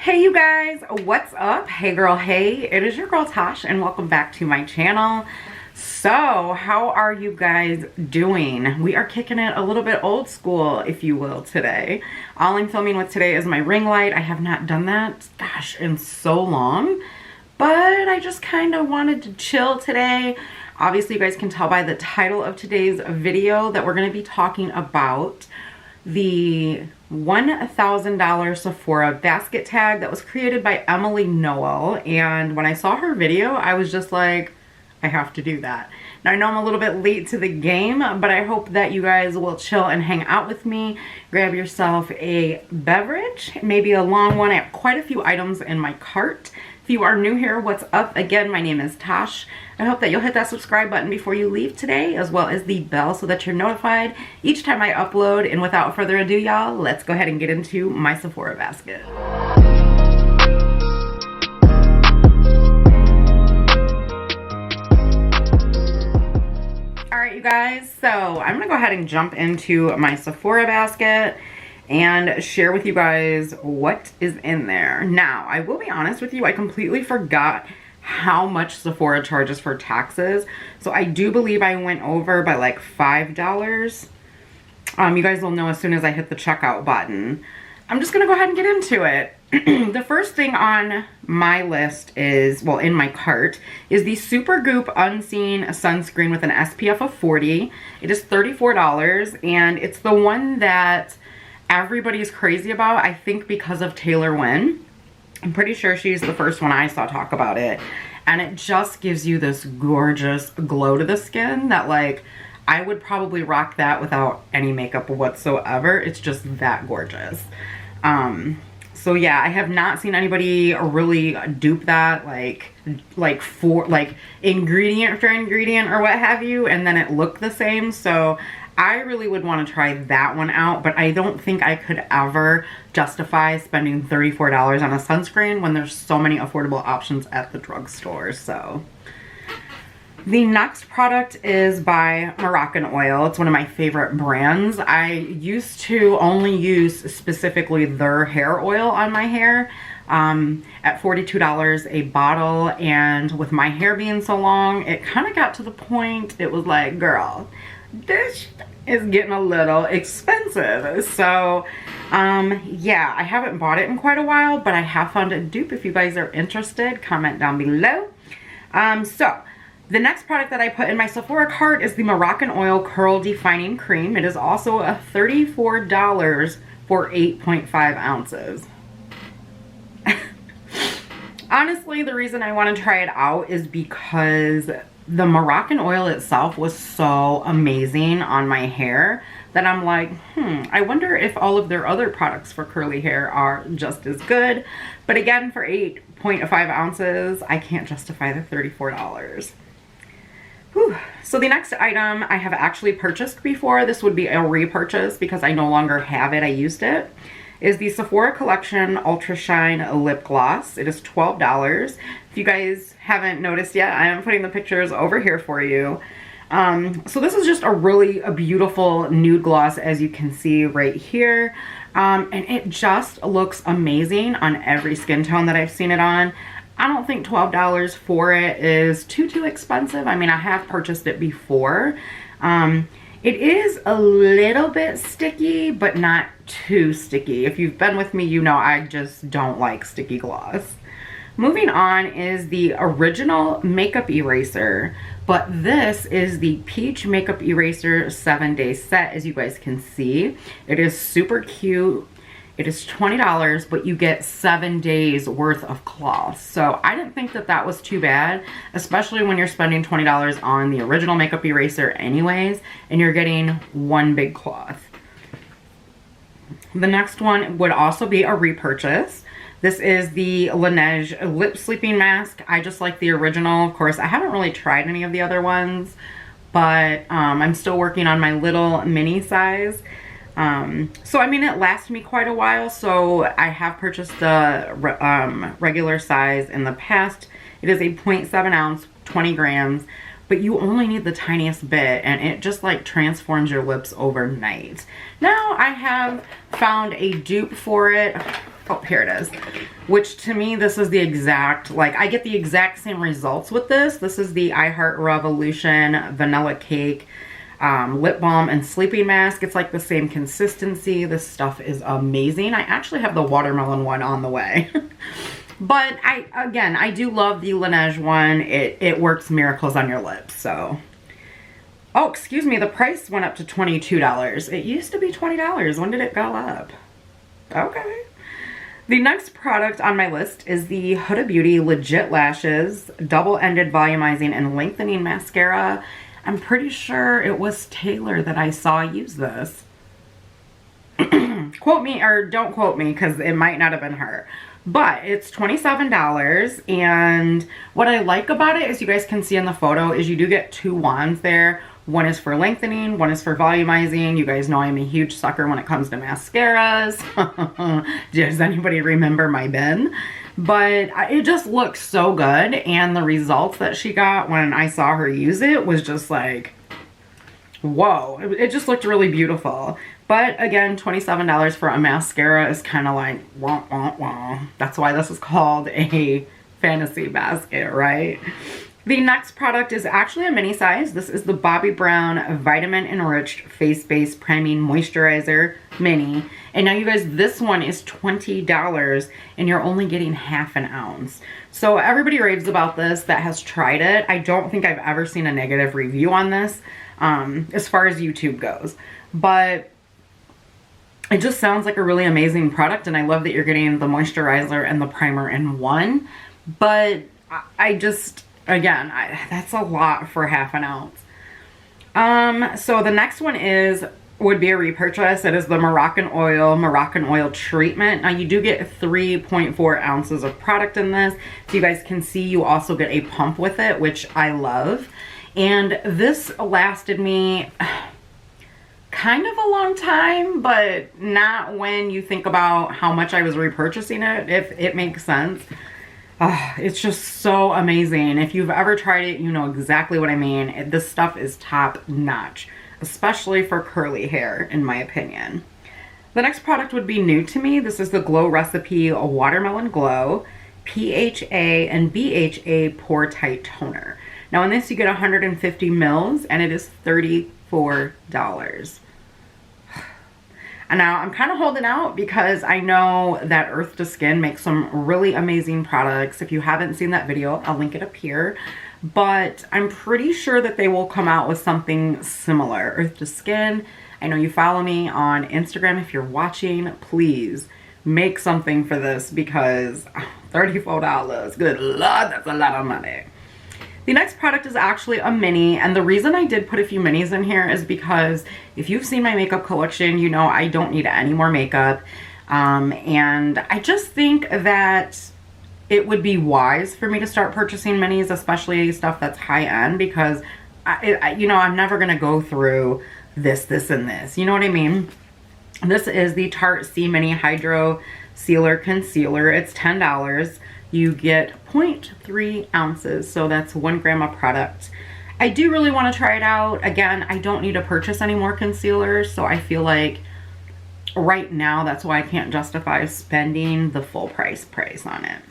Hey you guys, what's up? Hey girl, hey, it is your girl Tash and welcome back to my channel. So how are you guys doing? We are kicking it a little bit old school, if you will, today. All I'm filming with today is my ring light. I have not done that, gosh, in so long, but I just kind of wanted to chill today. Obviously you guys can tell by the title of today's video that we're going to be talking about the $1,000 Sephora basket tag that was created by Noel. And when I saw her video, I was just like, I have to do that. Now I know I'm a little bit late to the game, but I hope that you guys will chill and hang out with me. Grab yourself a beverage, maybe a long one. I have quite a few items in my cart. If you are new here, what's up? Again, my name is Tash. I hope that you'll hit that subscribe button before you leave today, as well as the bell so that you're notified each time I upload. And without further ado, y'all, let's go ahead and get into my Sephora basket. All right, you guys, so I'm gonna go ahead and jump into my Sephora basket and share with you guys what is in there. Now, I will be honest with you, I completely forgot how much Sephora charges for taxes. So I do believe I went over by like $5. You guys will know as soon as I hit the checkout button. I'm just gonna go ahead and get into it. The first thing on my list is, well, in my cart, is the Supergoop Unseen Sunscreen with an SPF of 40. It is $34, and it's the one that everybody's crazy about, I think because of Taylor Wynn. I'm pretty sure she's the first one I saw talk about it. And it just gives you this gorgeous glow to the skin that, like, I would probably rock that without any makeup whatsoever. It's just that gorgeous. So yeah, I have not seen anybody really dupe that, like ingredient for ingredient or what have you, and then it looked the same. So I really would want to try that one out, but I don't think I could ever justify spending $34 on a sunscreen when there's so many affordable options at the drugstore. So the next product is by Moroccan Oil. It's one of my favorite brands. I used to only use specifically their hair oil on my hair at $42 a bottle, and with my hair being so long, it kind of got to the point, it was like, girl, this is getting a little expensive. So yeah, I haven't bought it in quite a while, but I have found a dupe. If you guys are interested, comment down below. So the next product that I put in my Sephora cart is the Moroccan Oil Curl Defining Cream. It is also a $34 for 8.5 ounces. Honestly, the reason I want to try it out is because the Moroccan oil itself was so amazing on my hair that I'm like, I wonder if all of their other products for curly hair are just as good. But again, for 8.5 ounces, I can't justify the $34. Whew. So the next item I have actually purchased before, this would be a repurchase because I no longer have it, I used it, is the Sephora Collection Ultra Shine Lip Gloss. It is $12. If you guys haven't noticed yet, I am putting the pictures over here for you. So this is just a beautiful nude gloss, as you can see right here. And it just looks amazing on every skin tone that I've seen it on. I don't think $12 for it is too expensive. I mean, I have purchased it before. It is a little bit sticky, but not too sticky. If you've been with me, you know I just don't like sticky gloss. Moving on is the original makeup eraser, but this is the Peach Makeup Eraser 7-day set, as you guys can see. It is super cute. It is $20, but you get 7 days worth of cloth. So I didn't think that that was too bad, especially when you're spending $20 on the original makeup eraser anyways, and you're getting one big cloth. The next one would also be a repurchase. This is the Laneige Lip Sleeping Mask. I just like the original. Of course, I haven't really tried any of the other ones, but I'm still working on my little mini size. So I mean, it lasts me quite a while, so I have purchased the regular size in the past. It is a 0.7 ounce, 20 grams, but you only need the tiniest bit, and it just like transforms your lips overnight. Now I have found a dupe for it. Oh, here it is. Which to me, this is the exact, like, I get the exact same results with this. This is the I Heart Revolution Vanilla Cake lip balm and sleeping mask. It's like the same consistency. This stuff is amazing. I actually have the watermelon one on the way. But I do love the Laneige one. It works miracles on your lips. So, oh, excuse me, the price went up to $22. It used to be $20. When did it go up? Okay. The next product on my list is the Huda Beauty Legit Lashes Double-Ended Volumizing and Lengthening Mascara. I'm pretty sure it was Taylor that I saw use this. Quote me, or don't quote me, because it might not have been her. But it's $27, and what I like about it, as you guys can see in the photo, is you do get two wands there. One is for lengthening, one is for volumizing. You guys know I'm a huge sucker when it comes to mascaras. Does anybody remember my bin? But it just looks so good, and the results that she got when I saw her use it was just like, whoa. It just looked really beautiful. But again, $27 for a mascara is kind of like, wah, wah, wah. That's why this is called a fantasy basket, right? The next product is actually a mini size. This is the Bobbi Brown Vitamin Enriched Face Base Priming Moisturizer Mini. And now you guys, this one is $20 and you're only getting half an ounce. So everybody raves about this that has tried it. I don't think I've ever seen a negative review on this as far as YouTube goes. But it just sounds like a really amazing product, and I love that you're getting the moisturizer and the primer in one. But I just, again, that's a lot for half an ounce. So the next one would be a repurchase. It is the Moroccan Oil Treatment. Now you do get 3.4 ounces of product in this. So you guys can see you also get a pump with it, which I love. And this lasted me kind of a long time, but not when you think about how much I was repurchasing it, if it makes sense. It's just so amazing. If you've ever tried it, you know exactly what I mean. This stuff is top notch, especially for curly hair, in my opinion. The next product would be new to me. This is the Glow Recipe Watermelon Glow PHA and BHA Pore Tight Toner. Now in this you get 150 mils and it is $34. And now I'm kind of holding out because I know that Earth to Skin makes some really amazing products. If you haven't seen that video, I'll link it up here. But I'm pretty sure that they will come out with something similar. Earth to Skin, I know you follow me on Instagram. If you're watching, please make something for this because $34, good Lord, that's a lot of money. The next product is actually a mini, and the reason I did put a few minis in here is because if you've seen my makeup collection, you know I don't need any more makeup. And I just think that it would be wise for me to start purchasing minis, especially stuff that's high-end, because you know, I'm never going to go through this, and this. You know what I mean? This is the Tarte C Mini Hydro Sealer Concealer. It's $10. You get 0.3 ounces, so that's 1 gram of product. I do really want to try it out. Again, I don't need to purchase any more concealers, so I feel like right now that's why I can't justify spending the full price on it.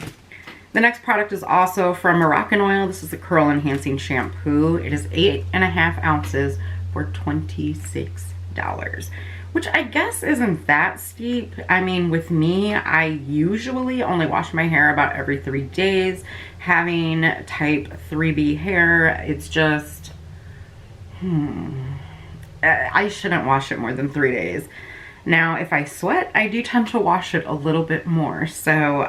The next product is also from Moroccan Oil. This is a curl enhancing shampoo. It is 8.5 ounces for $26. Which I guess isn't that steep. I mean, with me, I usually only wash my hair about every 3 days. Having type 3B hair, it's just, I shouldn't wash it more than 3 days. Now, if I sweat, I do tend to wash it a little bit more. So,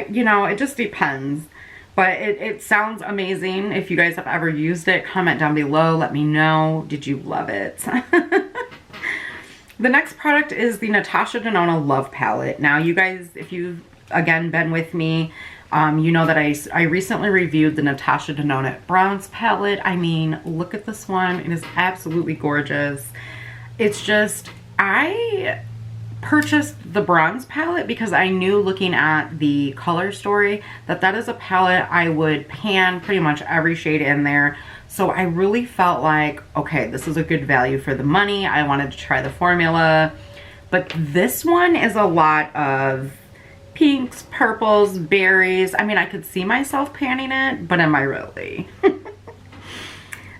you know, it just depends. But it sounds amazing. If you guys have ever used it, comment down below. Let me know. Did you love it? The next product is the Natasha Denona Love Palette. Now, you guys, if you've, again, been with me, you know that I recently reviewed the Natasha Denona Bronze Palette. I mean, look at this one. It is absolutely gorgeous. It's just, I purchased the bronze palette because I knew, looking at the color story, that is a palette I would pan pretty much every shade in there. So I really felt like, okay, this is a good value for the money. I wanted to try the formula. But this one is a lot of pinks, purples, berries. I mean, I could see myself panning it, but am I really? The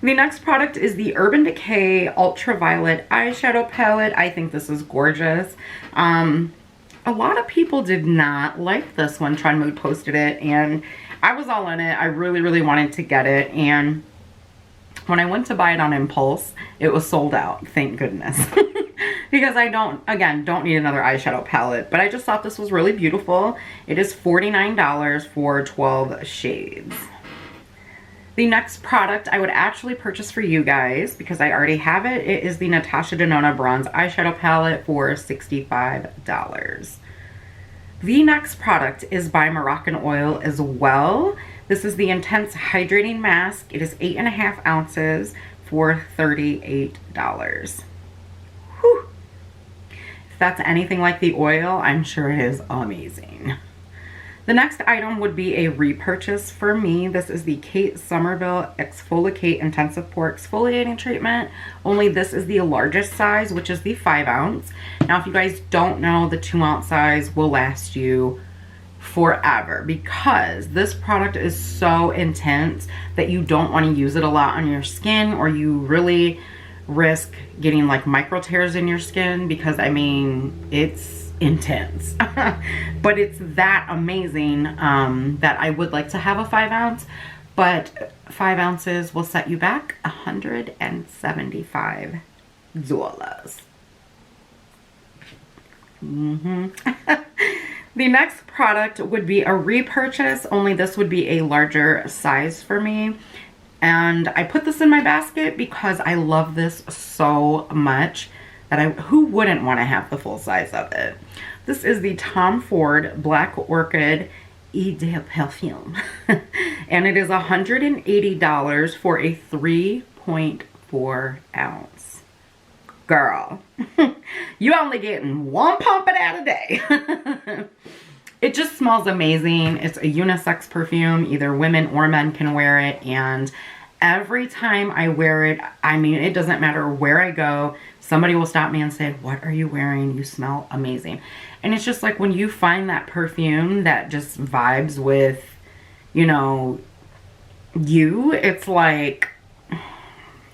next product is the Urban Decay Ultraviolet Eyeshadow Palette. I think this is gorgeous. A lot of people did not like this one. Tron Mood posted it, and I was all in it. I really, really wanted to get it, and when I went to buy it on impulse, it was sold out. Thank goodness. Because I don't need another eyeshadow palette, but I just thought this was really beautiful. It is $49 for 12 shades. The next product I would actually purchase for you guys because I already have it. It is the Natasha Denona Bronze Eyeshadow Palette for $65. The next product is by Moroccan Oil as well. This is the Intense Hydrating Mask. It is 8.5 ounces for $38. Whew. If that's anything like the oil, I'm sure it is amazing. The next item would be a repurchase for me. This is the Kate Somerville Exfoliate Intensive Pore Exfoliating Treatment. Only this is the largest size, which is the 5 ounce. Now, if you guys don't know, the 2 ounce size will last you forever because this product is so intense that you don't want to use it a lot on your skin, or you really risk getting like micro tears in your skin because, I mean, it's intense. But it's that amazing that I would like to have a 5 ounce, but 5 ounces will set you back $175. The next product would be a repurchase, only this would be a larger size for me. And I put this in my basket because I love this so much that who wouldn't want to have the full size of it? This is the Tom Ford Black Orchid Eau de Parfum. And it is $180 for a 3.4 ounce. Girl, you only getting one pump it out a day. It just smells amazing. It's a unisex perfume. Either women or men can wear it. And every time I wear it, I mean, it doesn't matter where I go, somebody will stop me and say, "What are you wearing? You smell amazing." And it's just like when you find that perfume that just vibes with, you know, it's like,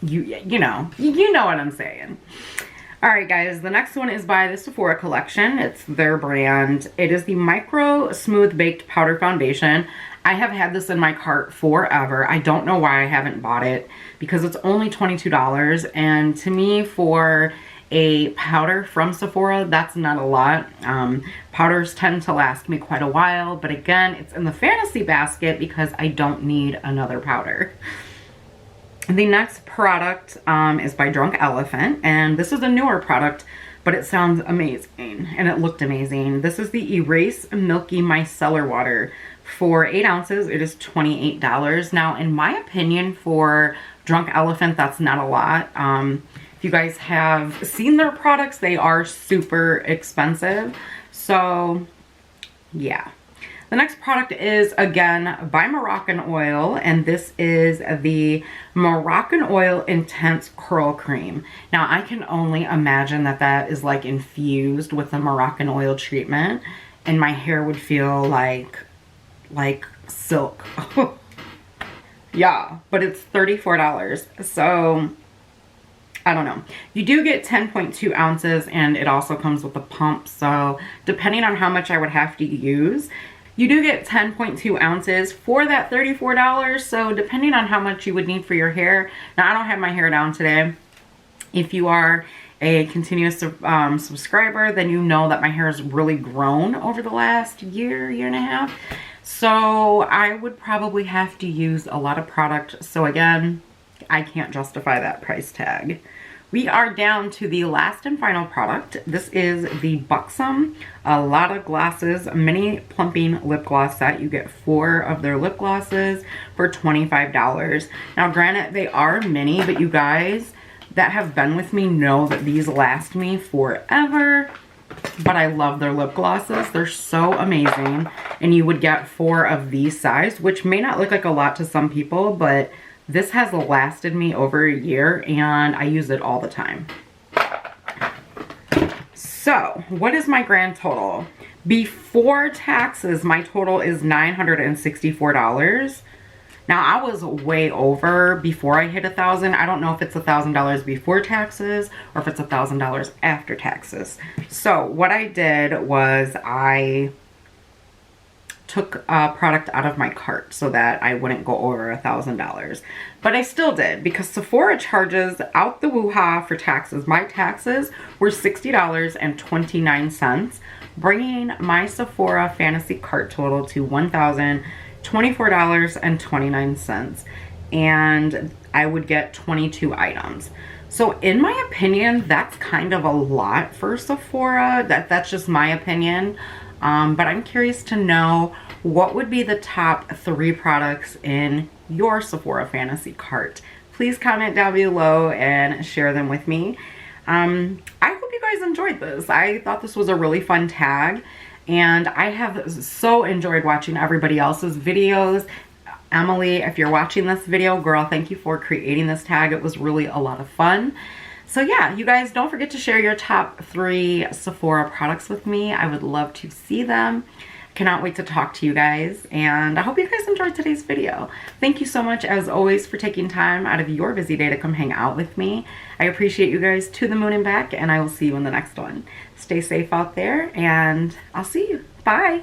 you know what I'm saying. All right, guys, the next one is by the Sephora collection. It's their brand. It is the Micro Smooth Baked Powder Foundation. I have had this in my cart forever. I don't know why I haven't bought it because it's only $22. And to me, for a powder from Sephora, that's not a lot. Powders tend to last me quite a while. But again, it's in the fantasy basket because I don't need another powder. The next product is by Drunk Elephant, and this is a newer product, but it sounds amazing, and it looked amazing. This is the Erase Milky Micellar Water for 8 ounces. It is $28. Now, in my opinion, for Drunk Elephant, that's not a lot. If you guys have seen their products, they are super expensive. So, yeah. The next product is, again, by Moroccan Oil, and this is the Moroccan Oil Intense Curl Cream. Now, I can only imagine that that is like infused with the Moroccan oil treatment, and my hair would feel like silk. Yeah, but it's $34. So, I don't know. You do get 10.2 ounces, and it also comes with a pump. So, depending on how much I would have to use, you do get 10.2 ounces for that $34. So depending on how much you would need for your hair. Now, I don't have my hair down today. If you are a continuous subscriber, then you know that my hair has really grown over the last year and a half. So I would probably have to use a lot of product. So again, I can't justify that price tag. We are down to the last and final product. This is the Buxom A Lotta Glosses Mini Plumping Lip Gloss Set. You get 4 of their lip glosses for $25. Now, granted, they are mini, but you guys that have been with me know that these last me forever. But I love their lip glosses. They're so amazing. And you would get 4 of these size, which may not look like a lot to some people, but this has lasted me over a year, and I use it all the time. So what is my grand total? Before taxes, my total is $964. Now I was way over before I hit 1,000. I don't know if it's $1,000 before taxes or if it's $1,000 after taxes. So what I did was I took a product out of my cart so that I wouldn't go over $1,000. But I still did, because Sephora charges out the woo-ha for taxes. My taxes were $60.29, bringing my Sephora fantasy cart total to $1,024.29. And I would get 22 items. So in my opinion, that's kind of a lot for Sephora. That's just my opinion. But I'm curious to know, what would be the top 3 products in your Sephora fantasy cart? Please comment down below and share them with me. I hope you guys enjoyed this. I thought this was a really fun tag, and I have so enjoyed watching everybody else's videos. Emily, if you're watching this video, girl, thank you for creating this tag. It was really a lot of fun. So yeah, you guys don't forget to share your top 3 Sephora products with me. I would love to see them. Cannot wait to talk to you guys, and I hope you guys enjoyed today's video. Thank you so much, as always, for taking time out of your busy day to come hang out with me. I appreciate you guys to the moon and back, and I will see you in the next one. Stay safe out there, and I'll see you. Bye.